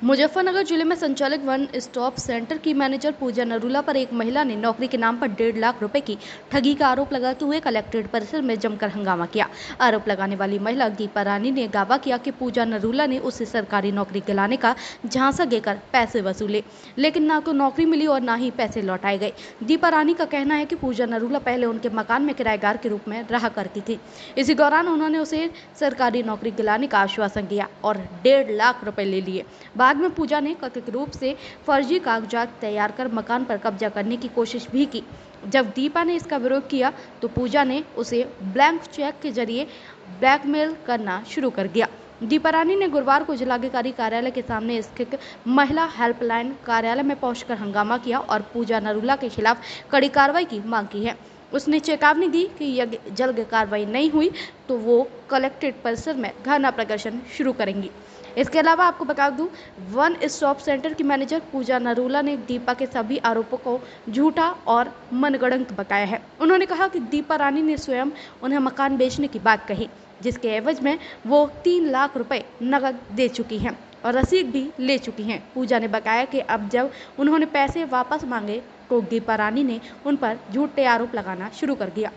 मुजफ्फरनगर जिले में संचालित वन स्टॉप सेंटर की मैनेजर पूजा नरूला पर एक महिला ने नौकरी के नाम पर 1.5 लाख रुपए की ठगी का आरोप लगाते हुए कलेक्ट्रेट परिसर में जमकर हंगामा किया। आरोप लगाने वाली महिला दीपा रानी ने दावा किया कि पूजा नरूला ने उससे सरकारी नौकरी दिलाने का झांसा देकर पैसे वसूले, लेकिन ना तो नौकरी मिली और ना ही पैसे लौटाए गए। दीपा रानी का कहना है कि पूजा नरूला पहले उनके मकान में किराएदार के रूप में रहा करती थी। इसी दौरान उन्होंने उसे सरकारी नौकरी दिलाने का आश्वासन दिया और 1.5 लाख रुपए ले लिए। बाद में पूजा ने कथित रूप से फर्जी कागजात तैयार कर मकान पर कब्जा करने की कोशिश भी की। जब दीपा ने इसका विरोध किया तो पूजा ने उसे ब्लैंक चेक के जरिए ब्लैकमेल करना शुरू कर दिया। दीपा रानी ने गुरुवार को जिलाधिकारी कार्यालय के सामने स्थित महिला हेल्पलाइन कार्यालय में पहुंचकर हंगामा किया और पूजा नरूला के खिलाफ कड़ी कार्रवाई की मांग की है। उसने चेतावनी दी कि यदि जल्द कार्रवाई नहीं हुई तो वो कलेक्ट्रेट परिसर में धरना प्रदर्शन शुरू करेंगी। इसके अलावा आपको बता दूं, वन स्टॉप सेंटर की मैनेजर पूजा नरूला ने दीपा के सभी आरोपों को झूठा और मनगढ़ंत बताया है। उन्होंने कहा कि दीपा रानी ने स्वयं उन्हें मकान बेचने की बात कही, जिसके एवज में वो 3 लाख रुपए नकद दे चुकी हैं और रसीद भी ले चुकी हैं। पूजा ने बताया कि अब जब उन्होंने पैसे वापस मांगे तो दीपा रानी ने उन पर झूठे आरोप लगाना शुरू कर दिया।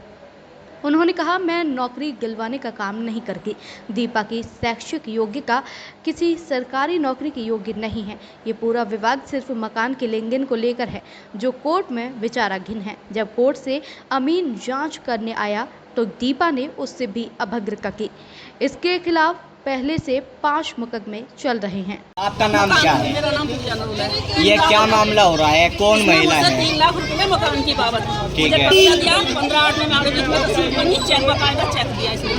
उन्होंने कहा, मैं नौकरी दिलवाने का काम नहीं करती। दीपा की शैक्षिक योग्यता किसी सरकारी नौकरी की योग्य नहीं है। ये पूरा विवाद सिर्फ मकान के लेन देन को लेकर है, जो कोर्ट में विचाराधीन है। जब कोर्ट से अमीन जांच करने आया तो दीपा ने उससे भी अभद्रता की। इसके खिलाफ पहले से 5 मुकदमे चल रहे हैं। आपका नाम क्या है? मेरा नाम पूजा नरूला है। ये क्या मामला हो रहा है? कौन महिला है? 3 लाख रुपए मकान की बाबत ठीक मुझे है। पैसा दिया 15/8 में हमारे बीच में रसीद बनी, चेक बकायदा चेक दिया इसने।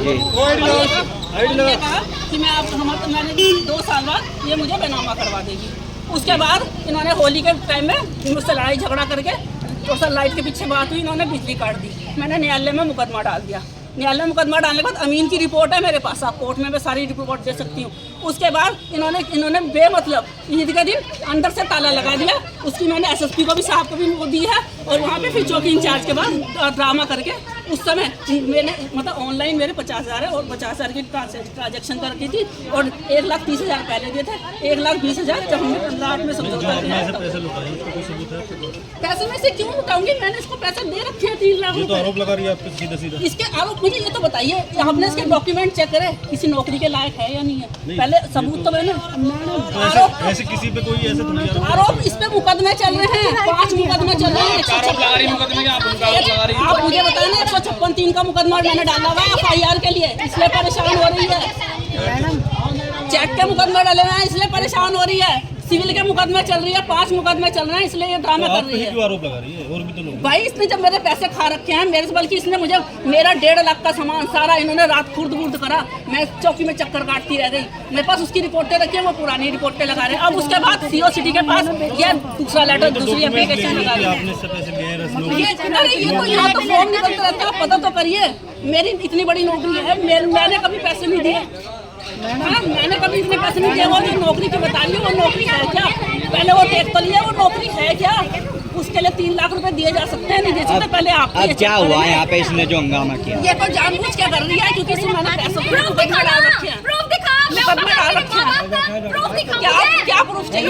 हमने कहा कि मैं आप मैंने 2 साल बाद ये मुझे बेनामा करवा देगी। उसके बाद इन्होंने होली के टाइम में मुझसे लड़ाई झगड़ा करके थोड़ा सा लाइट के पीछे बात हुई, इन्होंने बिजली काट दी। मैंने न्यायालय में मुकदमा डाल दिया। न्यायालय में मुकदमा डालने के बाद अमीन की रिपोर्ट है मेरे पास, आप कोर्ट में मैं सारी रिपोर्ट दे सकती हूँ। उसके बाद इन्होंने बेमतलब ईद के दिन अंदर से ताला लगा दिया। उसकी मैंने एसएसपी को भी साहब को भी वो दी है और वहाँ पे फिर चौकी इंचार्ज के बाद ड्रामा करके उस समय मैंने मतलब ऑनलाइन मेरे 50,000 है और 50,000 की ट्रांजेक्शन कर रखी थी और 1,30,000 पहले दिए थे, 1,20,000 जब हमने 15/8 में समझौता किया। पैसे में से क्यों उठाऊंगी? मैंने इसको पैसे दे रखे हैं 3 लाख रुपए। आरोप लगा रही है आपको सीधा सीधा। इसके आरोप मुझे ये तो बताइए, हमने इसके डॉक्यूमेंट चेक करे किसी नौकरी के लायक है या नहीं है। पहले सबूत तो मैंने आरोप ऐसे किसी पे कोई ऐसे थोड़ी आरोप इस पे मुकदमे चल रहे हैं, 5 मुकदमे चल रहे हैं। आप मुझे बताए ना 156(3) का मुकदमा मैंने डाला हुआ है FIR के लिए, इसलिए परेशान हो रही है। चेक के मुकदमे डाले हुए हैं इसलिए परेशान हो रही है। सिविल के मुकदमे चल रही है, 5 मुकदमे चल रहे हैं, इसलिए ये ड्रामा कर रही है। क्यों आरोप लगा रही है? और भी तो लोग भाई इसने जब मेरे पैसे खा रखे हैं मेरे से, बल्कि इसने मुझे मेरा 1.5 लाख का सामान सारा इन्होंने रात खुर्द करा। मैं चौकी में चक्कर काटती रह गई। मेरे पास उसकी रिपोर्टें रखी है, वो पुरानी रिपोर्टें लगा रहे हैं। अब उसके बाद CO सिटी के पास ये दूसरा लेटर दूसरी एप्लीकेशन लगा रही है। ये तो यहाँ तो फॉर्म निकलते रहता है, पता तो करिए। मेरी इतनी बड़ी नौकरी है, मैंने कभी पैसे नहीं दिए। मैंने कभी इतने पैसे नहीं दिए। वो जो नौकरी की बता रही है वो नौकरी है क्या? पहले वो देख तो लिया वो नौकरी है क्या। उसके लिए 3 लाख रुपए दिए जा सकते हैं, नहीं दे सकते। पहले आप क्या हुआ यहाँ पे इसने जो हंगामा किया? ये तो जानबूझ के कर रही है क्योंकि इसमें मैंने पैसों को मुकदमा डाल रखे हैं। मुकदमा डाल रखे हैं। क्या प्रूफ चाहिए?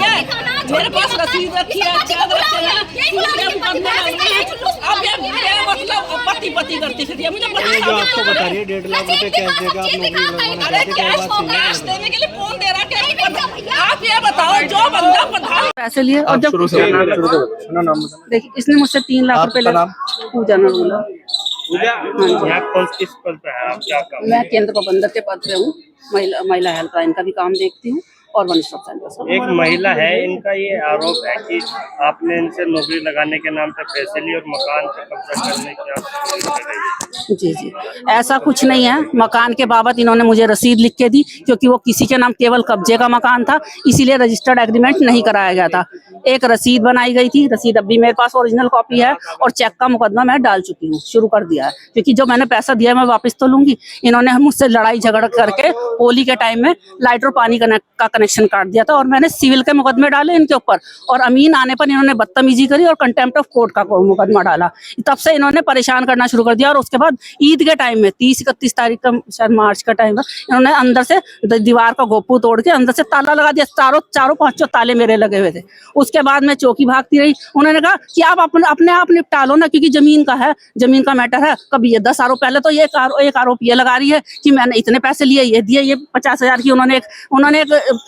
मेरे पास रसीद रखी है, चेक रखे हैं, मुकदमा डाल रहे हैं। अब ये मतलब पति करती फिर मुझे आपको बता रही है 1.5 लाख रुपए कैश देगा आप नौकरी लगवाना अरे कैश देने के लिए कौन दे रहा है? आप ये बताओ जो बंदा प्रधान पैसे लिए और जब देखिए इसने मुझसे 3 लाख रुपए ले। पूजा नरूला। किस पद पे है आप? क्या काम? मैं केंद्र प्रबंधक के पद पे हूँ। महिला हेल्पलाइन का भी काम देखती हूँ और वन स्टॉप सेंटर। एक महिला है, इनका ये आरोप है कि आपने इनसे नौकरी लगाने के नाम पे पैसे लिए और मकान पे कब्जा करने की जी ऐसा कुछ नहीं है। मकान के बाबत इन्होंने मुझे रसीद लिख के दी क्योंकि वो किसी के नाम केवल कब्जे का मकान था, इसीलिए रजिस्टर्ड एग्रीमेंट नहीं कराया गया था। एक रसीद बनाई गई थी, रसीद अब भी मेरे पास ओरिजिनल कॉपी है और चेक का मुकदमा मैं डाल चुकी हूँ, शुरू कर दिया है। क्योंकि जो मैंने पैसा दिया मैं वापस तो लूंगी। इन्होंने मुझसे लड़ाई झगड़ा करके होली के टाइम में लाइट और पानी का कनेक्शन काट दिया था और मैंने सिविल के मुकदमे डाले इनके ऊपर, और अमीन आने पर इन्होंने बदतमीजी करी और कंटेम्प्ट ऑफ कोर्ट का मुकदमा डाला। तब से इन्होंने परेशान करना शुरू कर दिया। और उसके बाद ईद के टाइम में 30-31 तारीख का शायद मार्च का टाइम था, इन्होंने अंदर से दीवार का गोपू तोड़ के अंदर से ताला लगा दिया। चारों पांचों ताले मेरे लगे हुए थे। उसके बाद मैं चौकी भागती रही। उन्होंने कहा कि आप अपने आप निपटा लो ना, क्योंकि जमीन का है, जमीन का मैटर है। कभी ये 10 आरोप, पहले तो ये एक आरोप ये लगा रही है कि मैंने इतने पैसे लिए, ये दिए, ये 50,000 की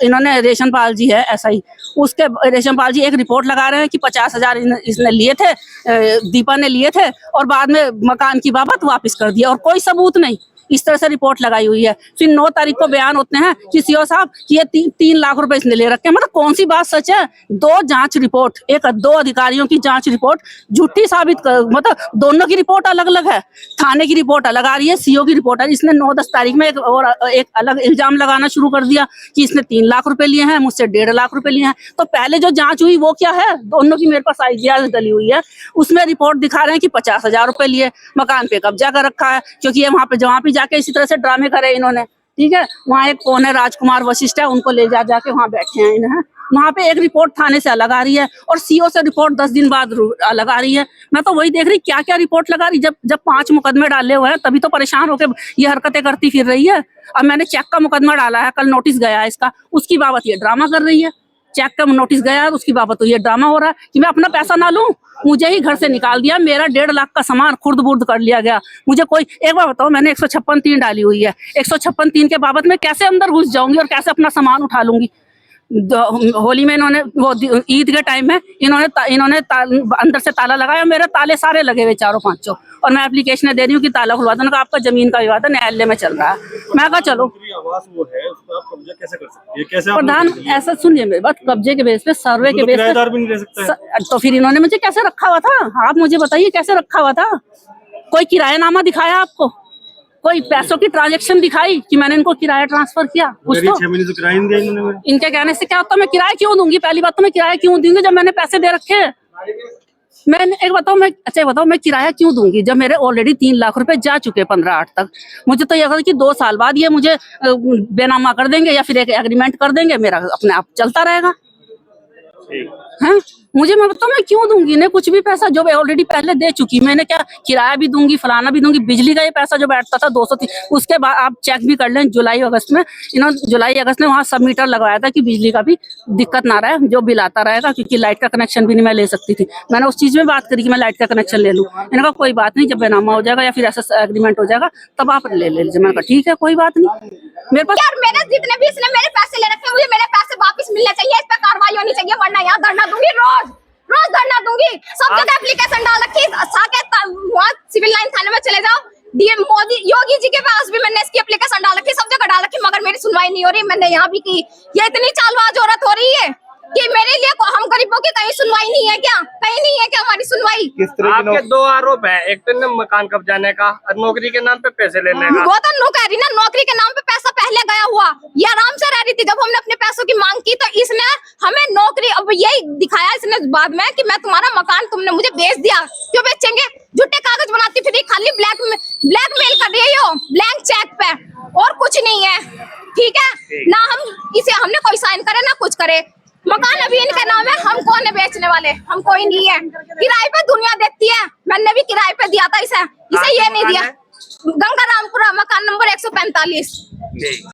इन्होंने रेशमपाल जी है ऐसा ही, उसके रेशमपाल जी एक रिपोर्ट लगा रहे हैं कि 50,000 इसने लिए थे, दीपा ने लिए थे, और बाद में मकान की बाबत वापस कर दिया और कोई सबूत नहीं। इस तरह से रिपोर्ट लगाई हुई है। फिर 9 तारीख को बयान होते हैं कि सीओ साहब कि ये 3 लाख रुपए इसने ले रखे हैं। मतलब कौन सी बात सच है? 2 जांच रिपोर्ट, 2 अधिकारियों की जांच रिपोर्ट झूठी साबित कर, मतलब दोनों की रिपोर्ट अलग अलग है। थाने की रिपोर्ट अलग आ रही है, सीओ की रिपोर्ट है। इसने 9-10 तारीख में एक अलग इल्जाम लगाना शुरू कर दिया कि इसने 3 लाख रुपए लिए हैं, मुझसे 1.5 लाख रुपए लिए हैं। तो पहले जो जांच हुई वो क्या है? दोनों की मेरे पास आईजीआर डली हुई है, उसमें रिपोर्ट दिखा रहे हैं कि 50,000 रुपए लिए, मकान पे कब्जा कर रखा है, क्योंकि ये वहां पे जाके इसी तरह से ड्रामे करे इन्होंने। ठीक है, वहाँ एक कौन है, राजकुमार वशिष्ठ है, उनको ले जाके वहाँ बैठे हैं इन्हें। वहाँ पे एक रिपोर्ट थाने से अलग आ रही है और सीओ से रिपोर्ट 10 दिन बाद अलग आ रही है। मैं तो वही देख रही क्या क्या रिपोर्ट लगा रही। जब 5 मुकदमे डाले हुए हैं तभी तो परेशान होकर ये हरकतें करती फिर रही है। अब मैंने चेक का मुकदमा डाला है, कल नोटिस गया है इसका, उसकी बाबत ये ड्रामा कर रही है। चेक का नोटिस गया है, उसकी बाबत तो ये ड्रामा हो रहा है कि मैं अपना पैसा ना लूं। मुझे ही घर से निकाल दिया, मेरा 1.5 लाख का सामान खुर्द-बुर्द कर लिया गया। मुझे कोई एक बार बताओ, मैंने 156(3) डाली हुई है, 156(3) के बाबत में कैसे अंदर घुस जाऊंगी और कैसे अपना सामान उठा लूंगी? होली में इन्होंने, वो ईद के टाइम में इन्होंने अंदर से ताला लगाया, मेरे ताले सारे लगे हुए 4-5, और मैं एप्लीकेशन दे रही हूँ कि ताला खुलवा दो। आपका जमीन का विवाद है, न्यायालय में चल रहा है। मैं कहा चलो आवास वो है, उसको आप कब्जा कैसे कर सकते हैं? कैसे प्रधान, ऐसा सुनिए मेरी बात, कब्जे के बेस पे, सर्वे के बेस पे किराएदार भी नहीं रह सकता है। तो फिर इन्होंने मुझे कैसे रखा हुआ था? आप मुझे बताइए कैसे रखा हुआ था? कोई किरायानामा दिखाया आपको? कोई पैसों की ट्रांजैक्शन दिखाई कि मैंने इनको किराया ट्रांसफर किया? कुछ तो 6 महीने से किराया नहीं दिया इन्होंने। इनके कहने से क्या होता है? मैं किराया क्यों दूंगी? पहली बात तो मैं किराया क्यों दूंगी जब मैंने पैसे दे रखे हैं? मैंने एक बताओ, मैं किराया क्यों दूंगी जब मेरे ऑलरेडी 3 लाख रुपए जा चुके 15/8 तक? मुझे तो ये लगा कि 2 साल बाद ये मुझे बेनामा कर देंगे या फिर एक एग्रीमेंट कर देंगे, मेरा अपने आप चलता रहेगा। हैं? मैं बताऊँ मैं क्यों दूंगी इन्हें कुछ भी पैसा जो ऑलरेडी पहले दे चुकी? मैंने क्या किराया भी दूंगी, फलाना भी दूंगी, बिजली का ये पैसा जो बैठता था 203, उसके बाद आप चेक भी कर लें, जुलाई-अगस्त में इन्होंने वहाँ सब मीटर लगवाया था कि बिजली का भी दिक्कत ना रहे, जो बिल आता रहेगा, क्योंकि लाइट का कनेक्शन भी नहीं मैं ले सकती थी। मैंने उस चीज में बात करी कि मैं लाइट का कनेक्शन ले लूँ। इन्होंने कहा कोई बात नहीं, जब बेनामा हो जाएगा या फिर ऐसा एग्रीमेंट हो जाएगा तब आप ले लीजिए। मैंने कहा ठीक है, कोई बात नहीं। मेरे पास यार मेरे जितने भी इसने मेरे पैसे ले रखे, मुझे मेरे पैसे वापस मिलने चाहिए, इस पे कार्रवाई होनी चाहिए, वरना यहाँ धरना दूंगी, रोज धरना दूंगी। सब जगह एप्लीकेशन डाल रखी, वहाँ सिविल लाइन थाने में चले जाओ, डीएम मोदी योगी जी के पास भी मैंने इसकी एप्लीकेशन डाल रखी, सब जगह डाल रखी, मगर मेरी सुनवाई नहीं हो रही। मैंने यहाँ भी की। ये इतनी चालबाज औरत हो रही है कि मेरे लिए हम गरीबों की कहीं सुनवाई नहीं है क्या? कहीं नहीं है क्या हमारी सुनवाई? आपके 2 आरोप है, एक तो मकान कब्जाने का और नौकरी के नाम पे पैसे लेने का। वो तो कह रही ना, नौकरी के नाम पे पैसा पहले गया हुआ, ये आराम से रह रही थी। जब हमने अपने पैसों की मांग की तो इसने हमें नौकरी, अब यही दिखाया इसने बाद में कि मैं तुम्हारा मकान तुमने मुझे बेच दिया, क्यों बेचेंगे? झूठे कागज बनाती फिर, खाली ब्लैकमेल कर रही हो ब्लैंक चेक पे, और कुछ नहीं है। ठीक है ना, हमने कोई साइन करे ना कुछ करे। मकान अभी इनका नाम है, हम कौन है बेचने वाले? हम कोई नहीं है। किराए पे दुनिया देती है, मैंने भी किराए पे दिया था इसे ये नहीं दिया। गंगारामपुरा, मकान नंबर 145।